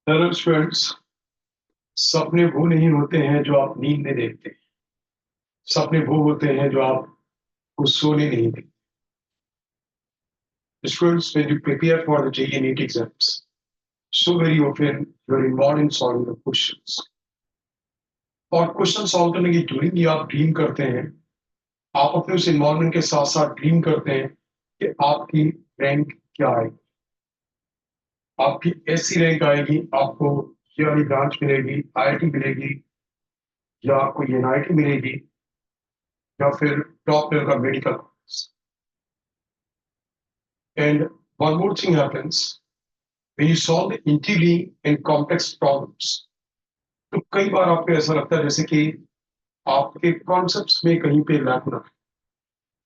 Hello students. सपने वो नहीं होते हैं जो आप नींद में देखते हैं। सपने वो होते हैं जो आपको सोने नहीं देते। Students, when you prepare for the JEE NEET exams, so very often you're involved in solving the questions. और क्वेश्चन सॉल्व करने की ड्यूरिंग ये आप ड्रीम करते हैं। आप अपने उस इन्वॉल्वमेंट के साथ साथ ड्रीम करते हैं कि आपकी रैंक क्या आएगी। आपकी ऐसी रैंक आएगी, आपको ये वाली ब्रांच मिलेगी, आईआईटी मिलेगी, या आपको एनआईटी मिलेगी, या फिर टॉप लेवल का medical. And one more thing happens when you solve the interlinked and complex problems. तो कई बार आपको ऐसा लगता है जैसे कि आपके कॉन्सेप्ट्स में कहीं पे लैक ना।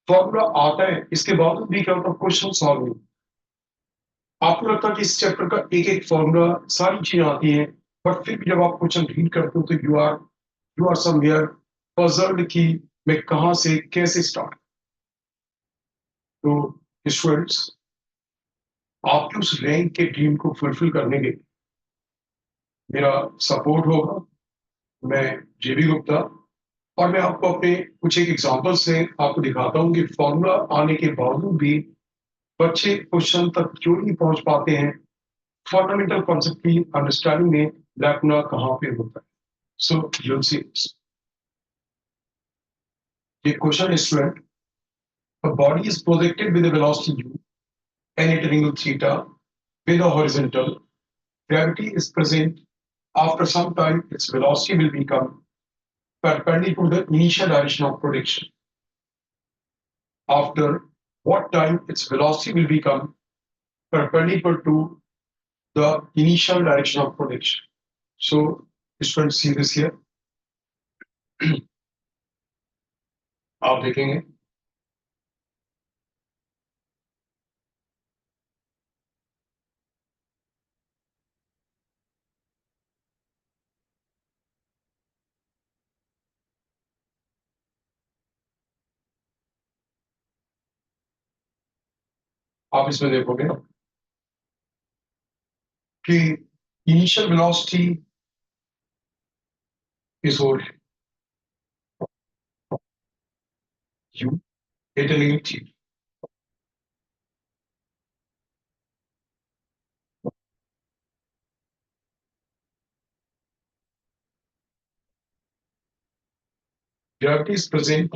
फॉर्मूला आता है, इसके बावजूद भी क्या होता है, क्वेश्चन सॉल्व नहीं। आपको लगता है कि इस चैप्टर का एक एक फॉर्मूला, सारी चीजें आती हैं, बट फिर भी जब आप क्वेश्चन रीड करते हो तो यू आर समवेयर पजल्ड कि मैं कहाँ से कैसे स्टार्ट। तो स्टूडेंट्स, आपके उस रैंक के ड्रीम को फुलफिल करने के लिए मेरा सपोर्ट होगा। मैं जेबी गुप्ता, और मैं आपको अपने कुछ एक एग्जांपल से आपको दिखाता हूँ कि फॉर्मूला आने के बावजूद भी बच्चे क्वेश्चन तक क्यों नहीं पहुंच पाते हैं। फंडामेंटल कॉन्सेप्ट की अंडरस्टैंडिंग में लैकुना कहाँ पे होता है। सो यूल सी ये question student, a body is projected with a velocity u and at an angle theta with a horizontal. Gravity is present. After some time, its velocity will become perpendicular to the initial direction of projection. After what time its velocity will become perpendicular to the initial direction of projection. So students see this here. आप देखेंगे आप इसमें देखोगे कि initial velocity is what u at an angle theta. Gravity is present,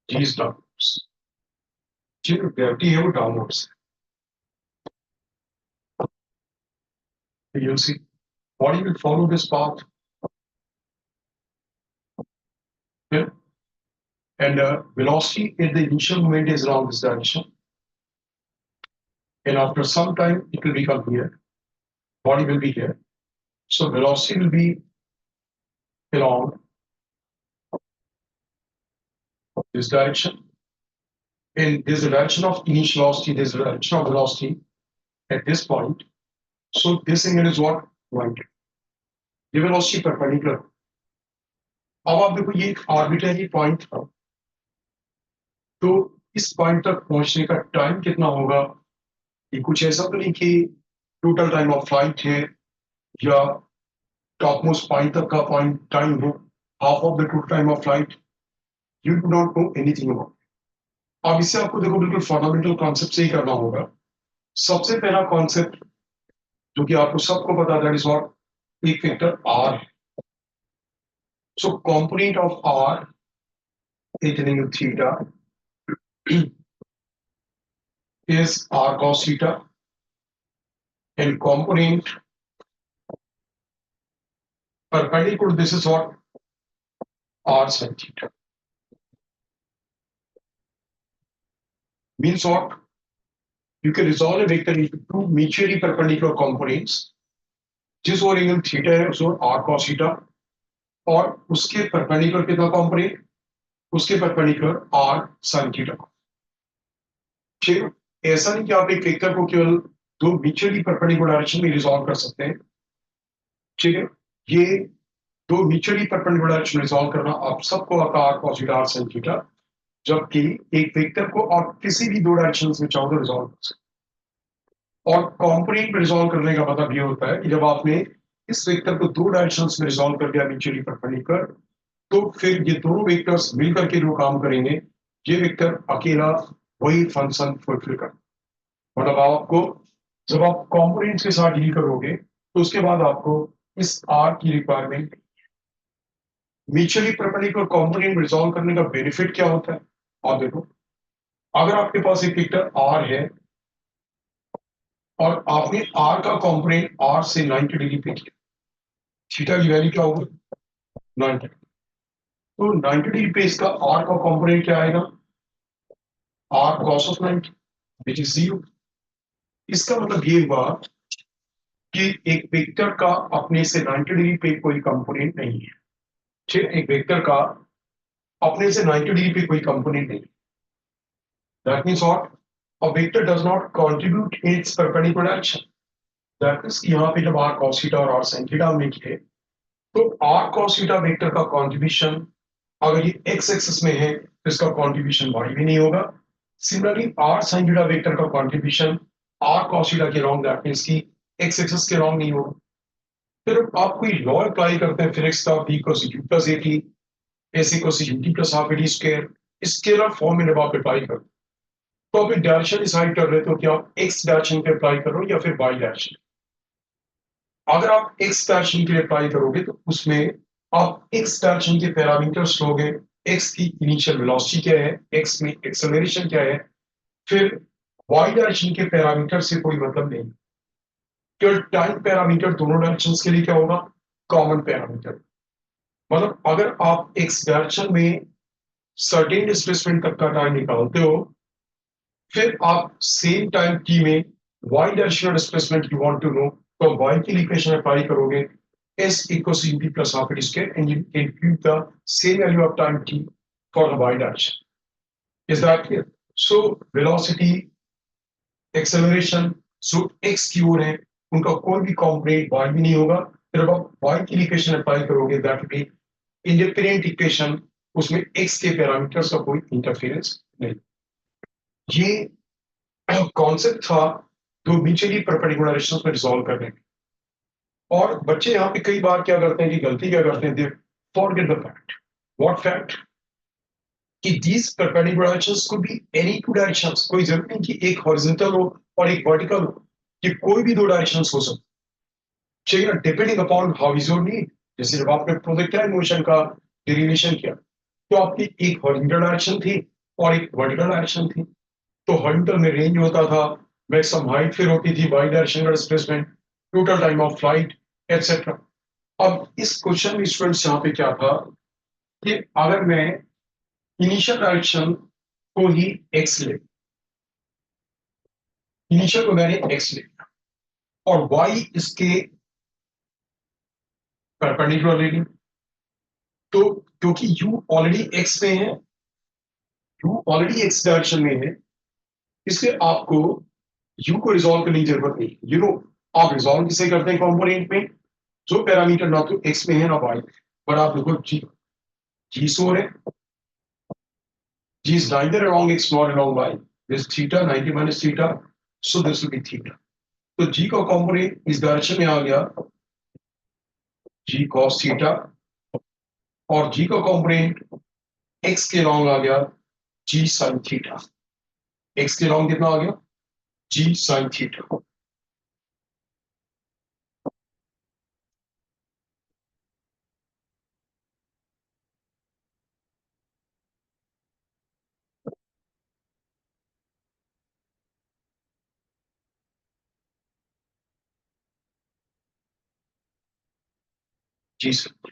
g is downwards. Ji gravity है वो downwards है। You'll see body will follow this path. Yeah? And velocity at the initial moment is around this direction, and after some time it will become here. Body will be here. So velocity will be along this direction. And there's a direction of initial velocity, there's a direction of velocity at this point. So this angle is what? Right. ये velocity perpendicular. अब आप देखो ये एक arbitrary point था, तो इस point तक पहुंचने का टाइम कितना होगा? ये कुछ ऐसा तो नहीं कि टोटल टाइम ऑफ फ्लाइट है या टॉप मोस्ट पॉइंट तक का पॉइंट टाइम हो, half of the total time of flight. You do not know anything about. अब इससे आपको देखो बिल्कुल फंडामेंटल कॉन्सेप्ट से ही करना होगा। सबसे पहला कॉन्सेप्ट जो कि आपको सबको पता है, दैट इज व्हाट, एक vector R. So component of R at an angle theta is r cos theta, and component perpendicular, this is what, r sin theta. Means what? You can resolve a vector into two mutually perpendicular components, जिस ओर angle theta है उस ओर r cos theta, और उसके perpendicular कितना component, उसके perpendicular r sin theta। ठीक है, ऐसा नहीं कि आप एक वेक्टर को केवल दो म्यूचुअली परपेंडिकुलर डायरेक्शन में रिजॉल्व कर सकते हैं। ठीक है, ये दो म्यूचुअली परपेंडिकुलर डायरेक्शन रिजॉल्व करना आप सबको आता है r cos theta r sin theta, जबकि एक वेक्टर को आप किसी भी दो डायरेक्शंस में चाहो तो रिजॉल्व कर सकते और कंपोनेंट में रिजॉल्व करने का मतलब ये होता है कि जब आपने इस वेक्टर को दो डायरेक्शंस में रिजॉल्व कर दिया म्यूचुअली परपेंडिकुलर, तो फिर ये दोनों वेक्टर्स मिलकर के जो काम करेंगे, ये वेक्टर अकेला वही फंक्शन फुलफिल कर, मतलब आपको जब आप कंपोनेंट्स के साथ डील करोगे तो उसके बाद आपको इस आर की requirement, mutually perpendicular component resolve करने का बेनिफिट क्या होता है। आप देखो, अगर आपके पास एक वेक्टर आर है और आपने आर का कंपोनेंट आर से 90 डिग्री पे किया, थीटा की वैल्यू क्या होगी 90, तो 90 डिग्री पे इसका आर का कंपोनेंट क्या आएगा, R cos of 90 which is 0। इसका मतलब ये हुआ कि एक वेक्टर का अपने से 90 डिग्री पे कोई कंपोनेंट नहीं है। ठीक है, एक वेक्टर का अपने से 90 डिग्री पे कोई कंपोनेंट नहीं है। That means what, a vector does not contribute in its perpendicular direction. That means कि यहाँ पे जब आर कॉस थीटा और आर साइन थीटा हमने किए, तो आर कॉस थीटा वेक्टर का कंट्रीब्यूशन अगर ये एक्स एक्सिस में है तो इसका कंट्रीब्यूशन वाई में नहीं होगा। Similarly R sine theta vector का कंट्रीब्यूशन आर कॉस थीटा के लॉन्ग, दैट मींस की एक्स एक्सिस के लॉन्ग नहीं होगा। फिर आप कोई लॉ अप्लाई करते हैं फिजिक्स का, B equals U plus A T, S equals U T plus half A T square, scalar form में जब आप अप्लाई करते हो तो आप एक डायरेक्शन डिसाइड कर रहे हो कि आप एक्स डायरेक्शन पे अप्लाई कर रहे हो या फिर वाई डायरेक्शन। अगर आप एक्स डायरेक्शन के लिए अप्लाई करोगे तो उसमें आप एक्स डायरेक्शन के पैरामीटर्स लोगे, एक्स की इनिशियल वेलोसिटी क्या है, एक्स में एक्सेलरेशन क्या है, फिर वाई डायरेक्शन के पैरामीटर से कोई मतलब नहीं, केवल टाइम पैरामीटर दोनों डायरेक्शंस के लिए क्या होगा, कॉमन पैरामीटर। मतलब अगर आप एक्स डायरेक्शन में सर्टेन डिस्प्लेसमेंट तक का टाइम निकालते हो, फिर आप सेम टाइम टी में Y directional displacement you want to know, तो वाई की इक्वेशन अप्लाई करोगे, s equals to ut plus half a square, and you impute the same value of time t for the y direction. Is that clear? So velocity, acceleration, so x की ओर है, उनका कोई भी component y भी नहीं होगा। फिर अब आप y की इक्वेशन अप्लाई करोगे, that will be independent equation, उसमें x के पैरामीटर्स का कोई इंटरफेरेंस नहीं। ये कॉन्सेप्ट था दो म्यूचुअली परपेंडिकुलर रिलेशंस में रिजॉल्व करने में। और बच्चे यहाँ पे कई बार क्या करते हैं कि गलती क्या करते हैं, they forget the fact. What fact, कि these perpendicular directions could be any two directions, कोई जरूरी नहीं कि एक हॉरिजॉन्टल हो और एक वर्टिकल हो, कि कोई भी दो डायरेक्शंस हो सकते, चाहिए depending upon how is your need. जैसे जब आपने प्रोजेक्टाइल मोशन का डेरिवेशन किया तो आपकी एक हॉरिजॉन्टल डायरेक्शन थी और एक वर्टिकल डायरेक्शन थी। तो हॉरिजॉन्टल में रेंज होता था, मैक्सिमम हाइट फिर होती थी, वाई डायरेक्शन का displacement, total time of flight etcetera. अब इस क्वेश्चन में स्टूडेंट्स यहाँ पे क्या था कि अगर मैं इनिशियल डायरेक्शन को ही एक्स ले, इनिशियल को मैंने एक्स ले और वाई इसके परपेंडिकुलर ले ली, तो क्योंकि यू ऑलरेडी एक्स में है, यू ऑलरेडी एक्स डायरेक्शन में है, इसलिए आपको यू को रिजॉल्व करने की जरूरत नहीं। यू नो, आप रिजॉल्व किसे करते हैं कंपोनेंट में, जो पैरामीटर ना तो एक्स में है ना वाई, पर आप देखो जी, जी सो है, G is neither along x nor along y, this theta 90 minus theta, so this will be theta। तो जी का कंपोनेंट इस डायरेक्शन में आ गया, जी cos थीटा, और जी का कंपोनेंट एक्स के लॉन्ग आ गया, जी sin थीटा। एक्स के लॉन्ग कितना आ गया, जी sin थीटा। जी सर,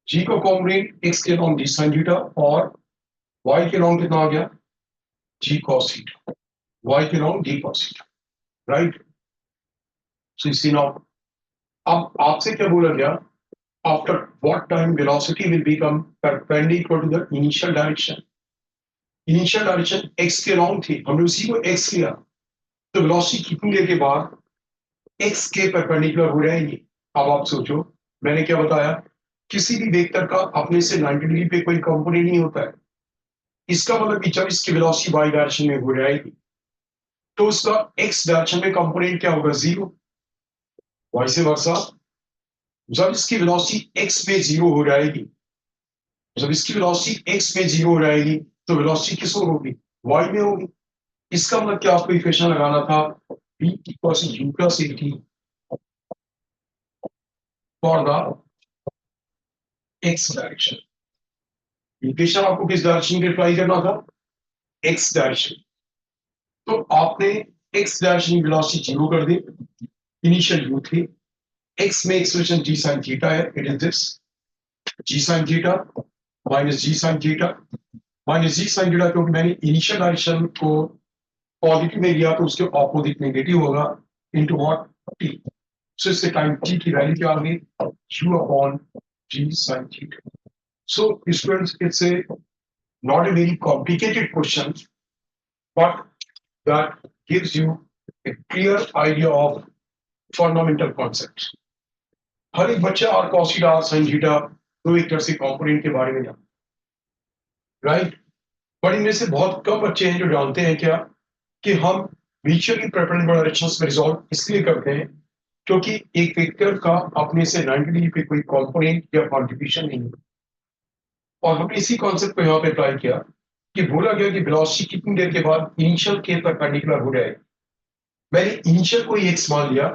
जी का कंपोनेंट एक्स के लॉन्ग जी sin थीटा और वाई के लॉन्ग कितना आ गया, जी cos थीटा, वाई के लॉन्ग जी cos थीटा, राइट। सो इसी नाउ अब आपसे क्या बोला गया, after what time velocity will become perpendicular to the initial direction। Initial direction x के लॉन्ग थी, हमने उसी को एक्स लिया, तो वेलोसिटी कितनी देर के बाद एक्स के परपेंडिकुलर हो जाएगी। अब आप सोचो, मैंने क्या बताया, किसी भी वेक्टर का अपने से 90 डिग्री पे कोई कंपोनेंट नहीं होता है, इसका मतलब कि जब इसकी वेलोसिटी वाई डायरेक्शन में हो जाएगी तो उसका एक्स डायरेक्शन में कंपोनेंट क्या होगा, जीरो। वाइस वर्सा, जब इसकी वेलोसिटी एक्स में जीरो हो जाएगी, जब इसकी वेलोसिटी एक्स में जीरो हो जाएगी तो वेलोसिटी किस ओर होगी, वाई में होगी। इसका मतलब क्या, आपको इक्वेशन लगाना था v equals u plus at for the X direction. Equation आपको किस डायरेक्शन में अप्लाई करना था, एक्स डायरेक्शन। तो आपने एक्स डायरेक्शन की वेलोसिटी जीरो कर दी, इनिशियल u थी, एक्स में एक्सप्रेशन g sin थीटा है, it is this g sin theta minus g sin theta minus g sin theta, क्योंकि मैंने इनिशियल डायरेक्शन को पॉजिटिव में लिया तो उसके ऑपोजिट नेगेटिव होगा, इनटू व्हाट, t। सो इससे टाइम t की वैल्यू क्या आ गई, u upon g sin theta. So students, it's a not a very complicated question, but that gives you a clear idea of fundamental concepts. हर एक बच्चा और कॉसिडा sine theta दो एक तरह से कंपोनेंट के बारे में जानता है, राइट। पर इनमें से बहुत कम बच्चे हैं जो जानते हैं क्या, कि हम म्यूचुअली प्रेफरेंस डायरेक्शंस में रिजॉल्व इसलिए करते हैं क्योंकि एक वेक्टर का अपने से 90 डिग्री पे कोई कंपोनेंट या कॉन्ट्रीब्यूशन नहीं है। और हमने इसी कॉन्सेप्ट को यहाँ पे अप्लाई किया कि बोला गया कि वेलोसिटी कितनी देर के बाद इनिशियल के परपेंडिकुलर हो जाएगी। मैंने इनिशियल को एक्स मान लिया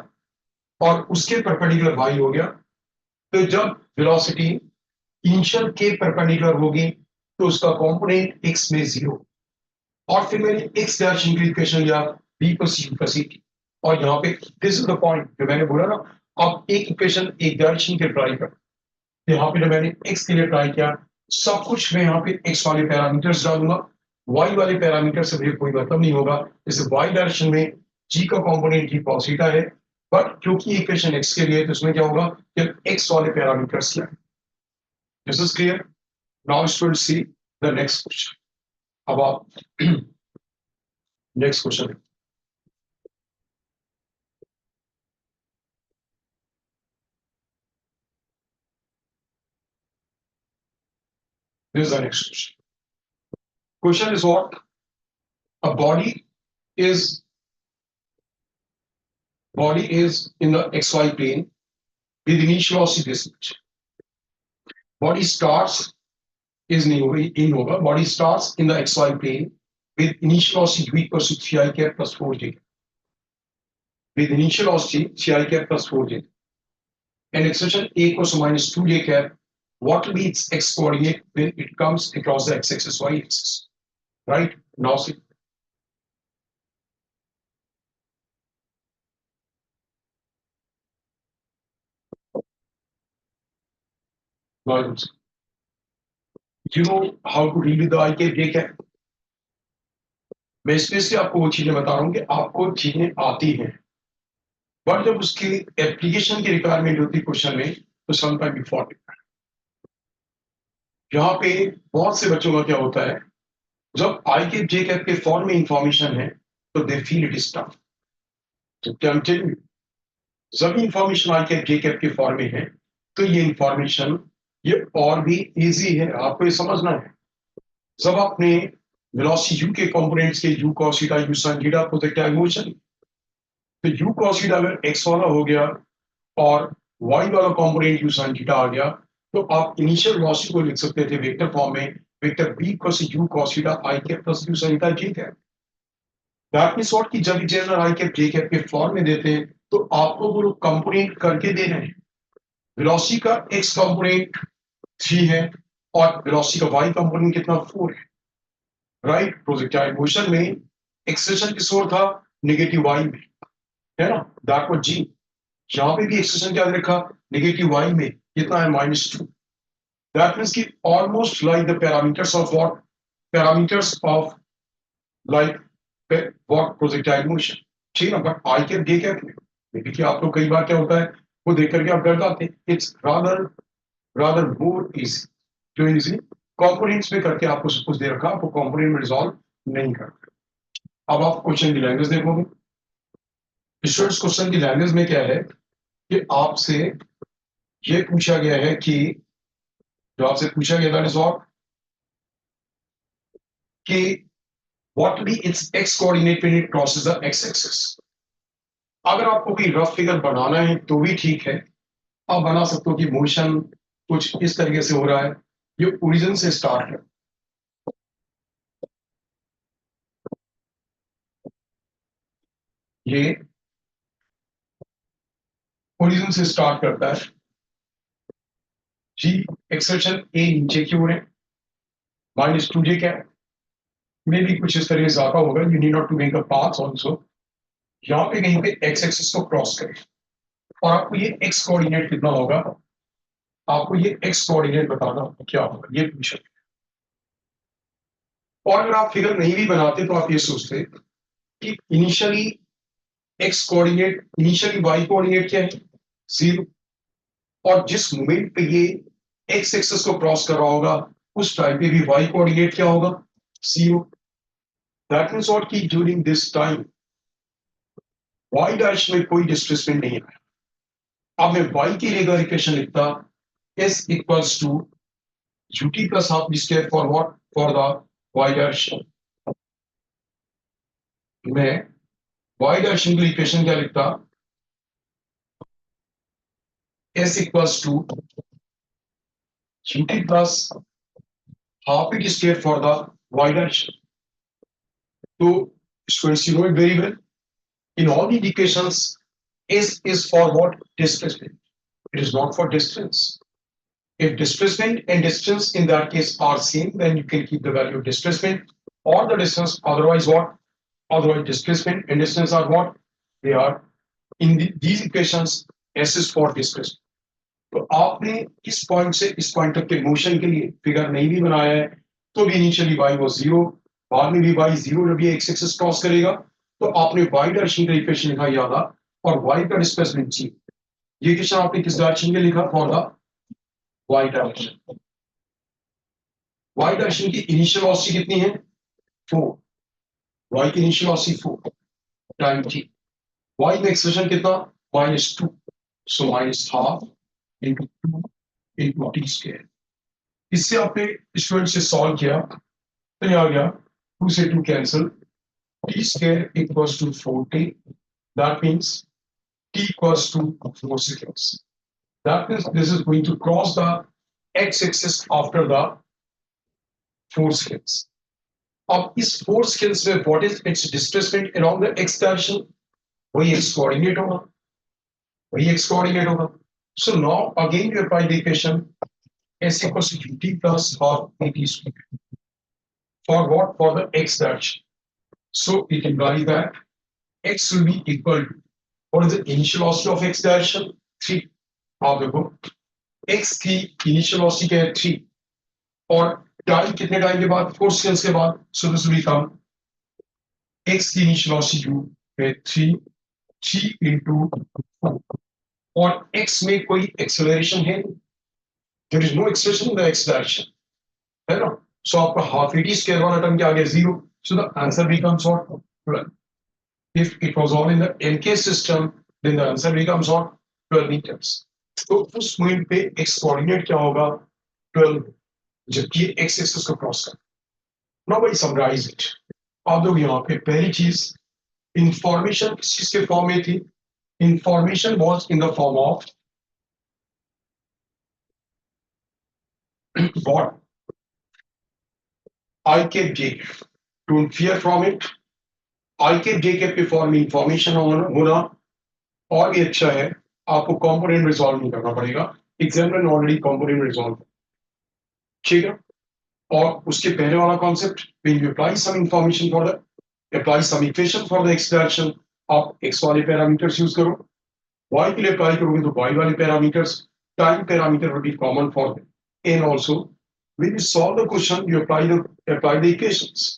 और उसके परपेंडिकुलर वाई हो गया। तो जब वेलोसिटी इनिशियल के परपेंडिकुलर होगी तो उसका कंपोनेंट एक्स में जीरो, और फिर मैंने एक्स डायरेक्शन की इक्वेशन लिया बी प्लस यू प्लस सी। और यहाँ पे दिस इज द पॉइंट जो मैंने बोला ना, अब एक इक्वेशन एक डायरेक्शन के ट्राई कर, यहाँ पे जब मैंने एक्स के लिए ट्राई किया, सब कुछ मैं यहाँ पे एक्स वाले पैरामीटर्स डालूंगा, वाई वाले पैरामीटर से मुझे कोई मतलब नहीं होगा। जैसे वाई डायरेक्शन में जी का कंपोनेंट जी cos थीटा है, बट क्योंकि इक्वेशन एक्स के लिए तो इसमें क्या होगा कि एक्स वाले पैरामीटर्स क्या है। This is clear. Now students see the next question. अब आप next question, this is the next question. Question is what? A is body is in the xy plane with initial velocity this much. Body starts is in over. Body starts in the xy plane with initial velocity v equals to 3 I cap plus 4j. With initial velocity 3 I cap plus 4j. And extension a equals to minus 2j cap. What will be its x coordinate when it comes across the x-axis, y-axis? Right? Now see. Now you know how to deal with the I cap, j cap. मैं इसमें से आपको वो चीजें बता रहा हूँ कि आपको चीजें आती हैं, बट जब उसकी एप्लीकेशन की रिक्वायरमेंट होती है क्वेश्चन में तो समटाइम इम्पोर्टेंट। यहाँ पे बहुत से बच्चों का क्या होता है, जब आई कैप जे कैप के फॉर्म में इंफॉर्मेशन है तो they feel it is tough. तो क्या जब इंफॉर्मेशन आई कैप जे कैप के फॉर्म में है तो ये इंफॉर्मेशन ये और भी इजी है, आपको ये समझना है। जब आपने वेलोसिटी यू के कंपोनेंट्स के you cos theta you sin theta projectile motion, तो यू cos थीटा अगर एक्स वाला हो गया और y वाला कंपोनेंट u sin थीटा आ गया, तो आप इनिशियल वेलोसिटी को लिख सकते थे वेक्टर फॉर्म में, vector b equals u cos theta i cap plus u sin theta j cap. That means what, कि जब general i cap j cap के फॉर्म में देते हैं तो आपको वो लोग कंपोनेंट करके दे रहे हैं। वेलोसिटी का x कंपोनेंट 3 है और वेलोसिटी का y कंपोनेंट कितना 4 है, राइट। प्रोजेक्टाइल मोशन में एक्सेलरेशन किस ओर था, नेगेटिव y में, है ना, दैट वाज g। यहाँ पे भी एक्सप्रेशन क्या रखा, नेगेटिव y में कितना है -2। दैट मींस कि almost like the parameters of what, parameters of like what projectile motion, ठीक है। But I cap J cap में देखिए आप लोग कई बार क्या होता है वो देख करके आप डर जाते हैं। It's rather rather more easy, जो इजी कंपोनेंट्स में करके आपको सब कुछ दे रखा, आपको कंपोनेंट में रिजॉल्व नहीं करते। अब आप क्वेश्चन की लैंग्वेज देखोगे, स्टूडेंट्स क्वेश्चन की लैंग्वेज में क्या है कि आपसे ये पूछा गया है कि, जो आपसे पूछा गया था रिजॉल्व कि what be its X coordinate when it crosses the X axis. अगर आपको कोई रफ फिगर बनाना है तो भी ठीक है, आप बना सकते हो कि मोशन कुछ इस तरीके से हो रहा है, ये ओरिजिन से स्टार्ट है, ये ओरिजिन से स्टार्ट करता है, जी एक्सेशन ए नीचे की ओर है, माइनस टू जे कैप में भी कुछ इस तरह से ज्यादा होगा, you need not to make a path also, यहाँ पे कहीं पे एक्स एक्सिस को क्रॉस करें और आपको ये एक्स कोऑर्डिनेट कितना होगा, आपको ये एक्स कोऑर्डिनेट बताना होगा क्या होगा, ये पूछा। और अगर आप फिगर नहीं भी बनाते तो आप ये सोचते कि initially X coordinate, initially Y coordinate क्या है, जीरो, और जिस मोमेंट पे ये एक्स एक्सिस को क्रॉस कर रहा होगा उस टाइम पे भी वाई कोऑर्डिनेट क्या होगा, जीरो। दैट मींस व्हाट कि during this time Y dash में कोई डिस्प्लेसमेंट नहीं आया। अब मैं वाई की रेगुलर इक्वेशन लिखता, S equals to UT plus half B square for what, for the Y dash. मैं वाई डैश की इक्वेशन क्या लिखता, S equals to UT plus half it square for the y direction. So students, you know it very well. In all the equations, S is for what? Displacement. It is not for distance. If displacement and distance in that case are same, then you can keep the value of displacement or the distance. Otherwise, what? Otherwise, displacement and distance are what? They are in these equations. S is for displacement. तो आपने इस point से इस point तक के motion के लिए figure नहीं भी बनाया है तो भी इनिशियली y वो जीरो, बाद में भी y जीरो जब ये एक्स एक्सिस क्रॉस करेगा तो आपने y डायरेक्शन का इक्वेशन लिखा याद आ, और y का डिस्प्लेसमेंट जी, ये इक्वेशन आपने किस डायरेक्शन में लिखा, for the y direction. y direction की इनिशियल वेलोसिटी कितनी है, 4, y की initial velocity 4 time t, y में एक्सेलरेशन कितना, -2, so minus half into 2 into T square. इससे आपने स्टूडेंट से सॉल्व किया तो ये आ गया 2 से 2 cancel, t square equals to 40, that means t equals to 4 seconds, that means this is going to cross the x-axis after the 4 seconds। अब इस 4 seconds में what is its displacement along the x direction, वही x coordinate होगा, वही x coordinate होगा। So now again you apply the equation s equals to ut plus half at square for what, for the x direction। So it implies that x will be equal to, what is the initial velocity of x direction, 3। आप देखो x की initial velocity क्या है, 3, और time कितने time के बाद, 4 seconds के बाद, so this will become x की इनिशियल वेलोसिटी है 3, 3 into 4, और x में कोई एक्सेलरेशन है, there is no acceleration in the x direction, है ना। सो आपका हाफ एटी स्क्वायर वाला टर्म क्या आ गया, 0, so the answer becomes what, 12। If it was all in the NK system, then the answer becomes what, 12 meters। तो उस point पे x कोऑर्डिनेट क्या होगा, 12, जबकि x एक्सिस को क्रॉस कर। नाउ भाई समराइज इट, आप देखो यहाँ पे पहली चीज, इंफॉर्मेशन किस चीज के फॉर्म में थी, information was in the form of what, I cap J, don't fear from it. I cap J cap के फॉर्म में इंफॉर्मेशन होना और भी अच्छा है, आपको कंपोनेंट रिजॉल्व नहीं करना पड़ेगा, एग्जामिनर ने ऑलरेडी कंपोनेंट रिजॉल्व, ठीक है। और उसके पहले वाला concept, when you apply some information for the, apply some equation for the X direction, आप एक्स वाले पैरामीटर्स यूज करो, वाई के लिए अप्लाई करोगे तो वाई वाले parameters, time parameter will be common for them, and also when you solve the question you apply the equations.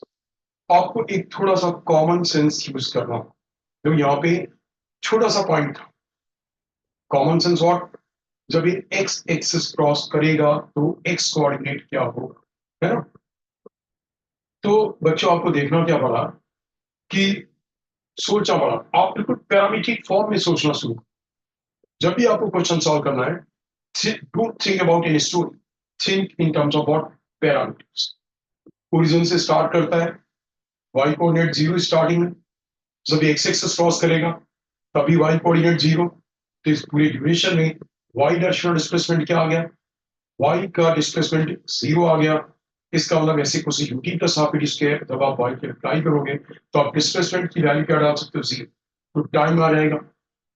आपको एक थोड़ा सा कॉमन सेंस यूज करना, तो यहाँ पे छोटा सा पॉइंट था, कॉमन सेंस व्हाट, जब ये एक्स एक्सिस क्रॉस करेगा तो एक्स कोऑर्डिनेट क्या होगा, है ना। तो बच्चों आपको देखना क्या पड़ा कि सोचना पड़ा, आप बिल्कुल पैरामीट्रिक फॉर्म में सोचना शुरू, जब भी आपको क्वेश्चन सॉल्व करना है don't think about any story, think in terms of what, parameters. Origin से स्टार्ट करता है, y कोऑर्डिनेट 0 स्टार्टिंग में, जब ये x एक्सिस क्रॉस करेगा तभी y कोऑर्डिनेट 0। तो इस पूरी ड्यूरेशन में y डायरेक्शनल डिस्प्लेसमेंट क्या आ गया, y का डिस्प्लेसमेंट 0 आ गया। इसका मतलब ऐसे कुछ UT plus half T square, जब आप y की अप्लाई करोगे तो आप डिस्प्लेसमेंट की वैल्यू क्या डाल सकते हो, 0, तो टाइम आ जाएगा।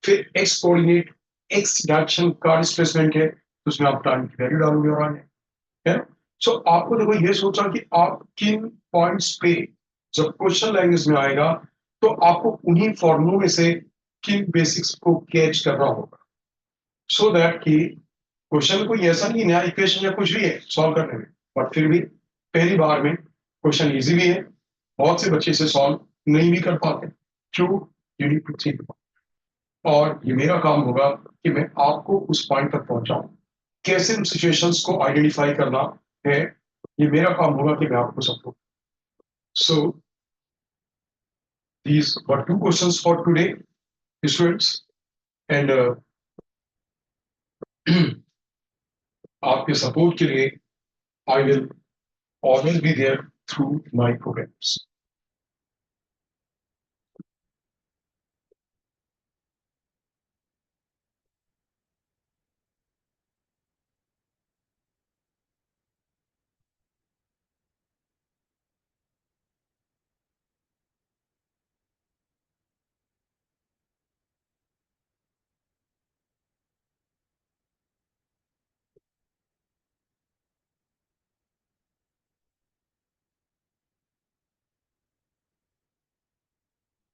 फिर x कोऑर्डिनेट x डायरेक्शन का डिस्प्लेसमेंट है, तो उसमें आप टाइम की वैल्यू डालोगे और आगे है। सो आपको देखो ये सोचा कि आप किन पॉइंट्स पे जब क्वेश्चन लैंग्वेज में आएगा तो आपको उन्हीं फॉर्मूलों में से किन बेसिक्स को कैच करना होगा, सो दैट कि क्वेश्चन कोई ऐसा नहीं नया इक्वेशन या कुछ भी है सॉल्व करने में, बट फिर भी पहली बार में क्वेश्चन इजी भी है, बहुत से बच्चे इसे सॉल्व नहीं भी कर पाते। क्यों, यू नीड टू थिंक। और ये मेरा काम होगा कि मैं आपको उस पॉइंट तक पहुंचाऊं, कैसे उन सिचुएशंस को आइडेंटिफाई करना है, ये मेरा काम होगा कि मैं आपको support. So these were two questions for today, students, and आपके सपोर्ट के लिए I will always be there through my programs.